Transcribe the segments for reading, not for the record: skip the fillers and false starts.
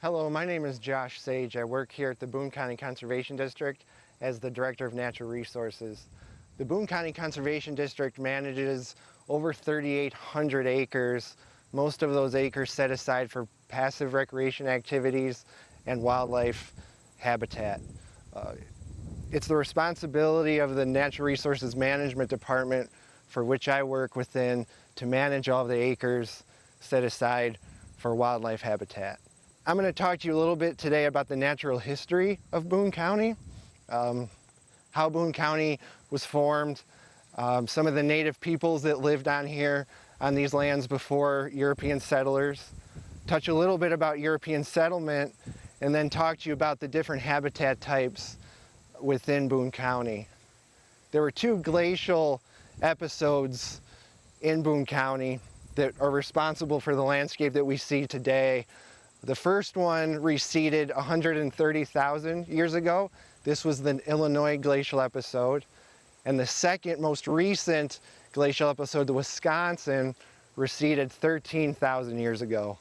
Hello, my name is Josh Sage. I work here at the Boone County Conservation District as the Director of Natural Resources. The Boone County Conservation District manages over 3,800 acres, most of those acres set aside for passive recreation activities and wildlife habitat. It's the responsibility of the Natural Resources Management Department, for which I work within, to manage all of the acres set aside for wildlife habitat. I'm going to talk to you a little bit today about the natural history of Boone County, how Boone County was formed, some of the native peoples that lived on here on these lands before European settlers, touch a little bit about European settlement, and then talk to you about the different habitat types within Boone County. There were two glacial episodes in Boone County that are responsible for the landscape that we see today. The first one receded 130,000 years ago. This was the Illinois glacial episode. And the second most recent glacial episode, the Wisconsin, receded 13,000 years ago.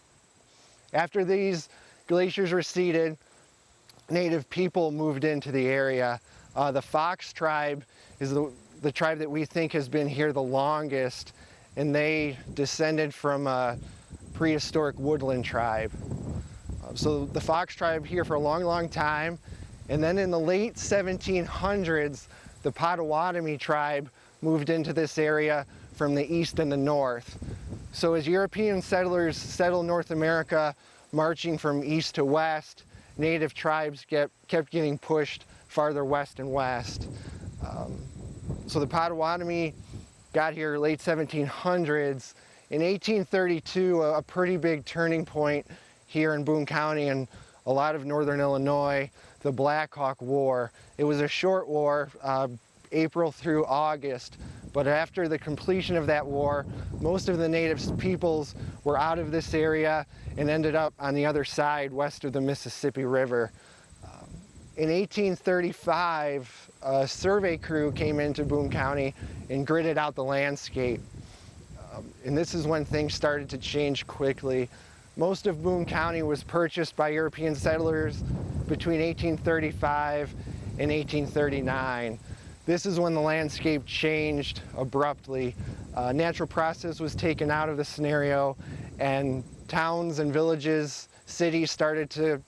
After these glaciers receded, native people moved into the area. The Fox tribe is the tribe that we think has been here the longest, and they descended from a prehistoric woodland tribe. So the Fox tribe here for a long, long time. And then in the late 1700s, the Potawatomi tribe moved into this area from the east and the north. So as European settlers settled North America, marching from east to west, native tribes kept getting pushed farther west and west. So the Potawatomi got here late 1700s. In 1832, a pretty big turning point here in Boone County and a lot of northern Illinois, the Black Hawk War. It was a short war, April through August, but after the completion of that war, most of the native peoples were out of this area and ended up on the other side, west of the Mississippi River. In 1835, a survey crew came into Boone County and gridded out the landscape. And this is when things started to change quickly. Most of Boone County was purchased by European settlers between 1835 and 1839. This is when the landscape changed abruptly. Natural process was taken out of the scenario, and towns and villages, cities started to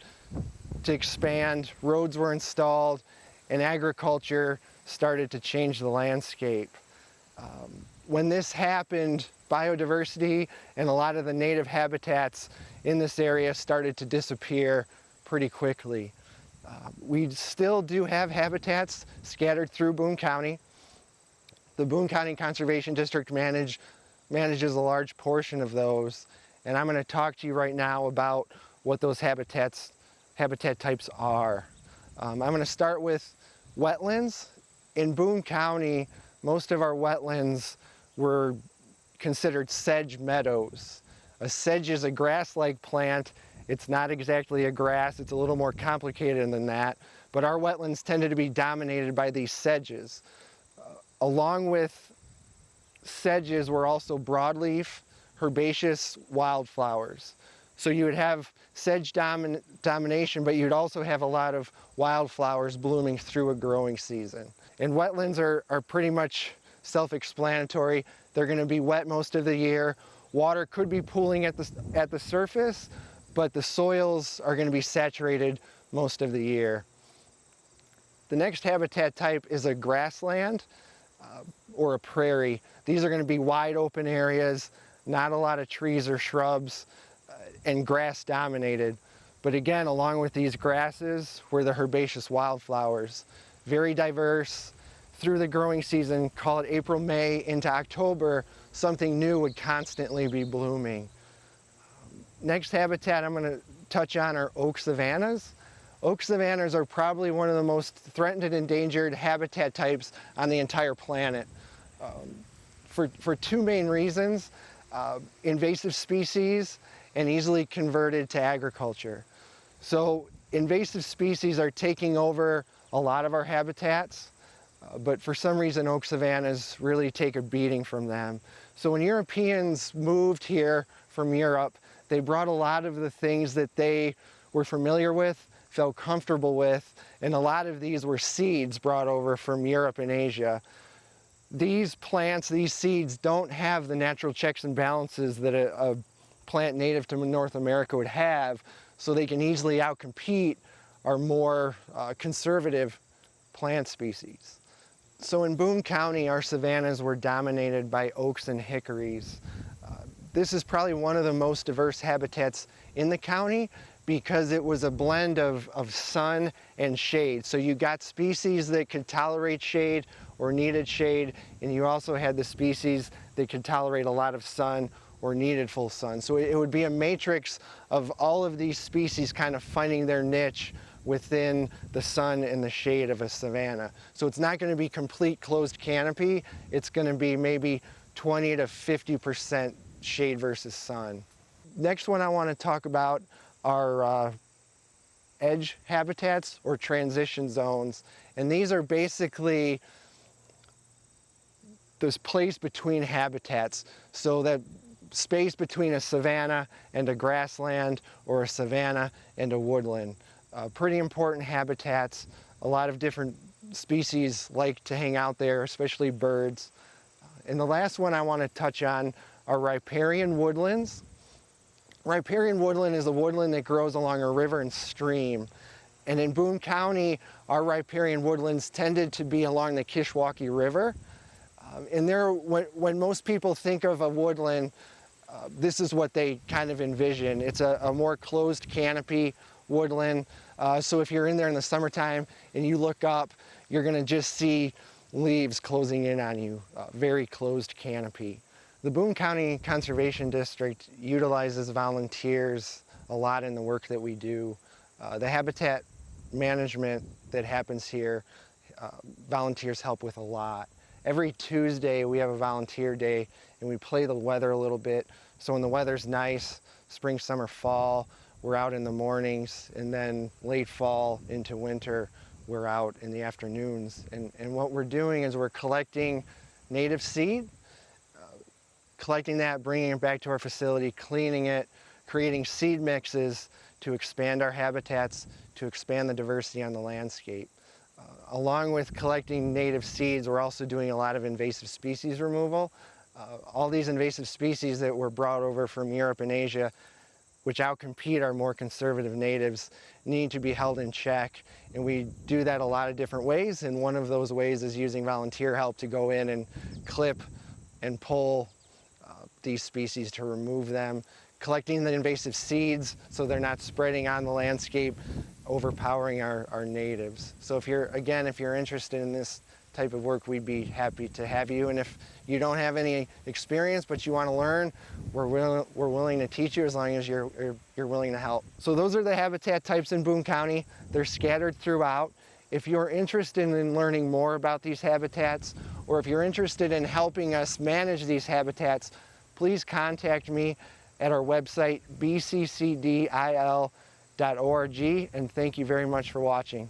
expand, roads were installed, and agriculture started to change the landscape. When this happened, biodiversity and a lot of the native habitats in this area started to disappear pretty quickly. We still do have habitats scattered through Boone County. The Boone County Conservation District manages a large portion of those, and I'm going to talk to you right now about what those habitat types are. I'm going to start with wetlands. In Boone County, most of our wetlands were considered sedge meadows. A sedge is a grass-like plant. It's not exactly a grass, it's a little more complicated than that, but our wetlands tended to be dominated by these sedges. Along with sedges were also broadleaf, herbaceous wildflowers. So you would have sedge domination, but you'd also have a lot of wildflowers blooming through a growing season. And wetlands are pretty much self-explanatory. They're going to be wet most of the year. Water could be pooling at the surface, but the soils are going to be saturated most of the year. The next habitat type is a grassland or a prairie. These are going to be wide open areas, not a lot of trees or shrubs, and grass dominated. But again, along with these grasses were the herbaceous wildflowers. Very diverse. Through the growing season, call it April, May into October, something new would constantly be blooming. Next habitat I'm going to touch on are oak savannas. Oak savannas are probably one of the most threatened and endangered habitat types on the entire planet. For two main reasons, invasive species and easily converted to agriculture. So invasive species are taking over a lot of our habitats. But for some reason, oak savannas really take a beating from them. So when Europeans moved here from Europe, they brought a lot of the things that they we're familiar with, felt comfortable with, and a lot of these were seeds brought over from Europe and Asia. These plants, these seeds, don't have the natural checks and balances that a plant native to North America would have, so they can easily outcompete our more conservative plant species. So in Boone County, our savannas were dominated by oaks and hickories. This is probably one of the most diverse habitats in the county because it was a blend of sun and shade. So you got species that could tolerate shade or needed shade, and you also had the species that could tolerate a lot of sun or needed full sun. So it would be a matrix of all of these species kind of finding their niche within the sun and the shade of a savanna. So it's not going to be complete closed canopy, it's going to be maybe 20 to 50% shade versus sun. Next one I want to talk about are edge habitats or transition zones. And these are basically this place between habitats, so that space between a savanna and a grassland or a savanna and a woodland. Pretty important habitats. A lot of different species like to hang out there, especially birds. And the last one I want to touch on are riparian woodlands. Riparian woodland is a woodland that grows along a river and stream. And in Boone County, our riparian woodlands tended to be along the Kishwaukee River. And there, when most people think of a woodland, this is what they kind of envision. It's a more closed canopy woodland. So if you're in there in the summertime and you look up, you're going to just see leaves closing in on you, very closed canopy. The Boone County Conservation District utilizes volunteers a lot in the work that we do. The habitat management that happens here, volunteers help with a lot. Every Tuesday we have a volunteer day and we play the weather a little bit. So when the weather's nice, spring, summer, fall, we're out in the mornings, and then late fall into winter, we're out in the afternoons. And what we're doing is we're collecting native seed, collecting that, bringing it back to our facility, cleaning it, creating seed mixes to expand our habitats, to expand the diversity on the landscape. Along with collecting native seeds, we're also doing a lot of invasive species removal. All these invasive species that were brought over from Europe and Asia, which outcompete our more conservative natives, need to be held in check. And we do that a lot of different ways, and one of those ways is using volunteer help to go in and clip and pull these species to remove them, collecting the invasive seeds so they're not spreading on the landscape, overpowering our natives. So if you're interested in this type of work, we'd be happy to have you. And if you don't have any experience but you want to learn, we're willing to teach you as long as you're willing to help. So those are the habitat types in Boone County. They're scattered throughout. If you're interested in learning more about these habitats, or if you're interested in helping us manage these habitats, please contact me at our website, bccdil.org, and thank you very much for watching.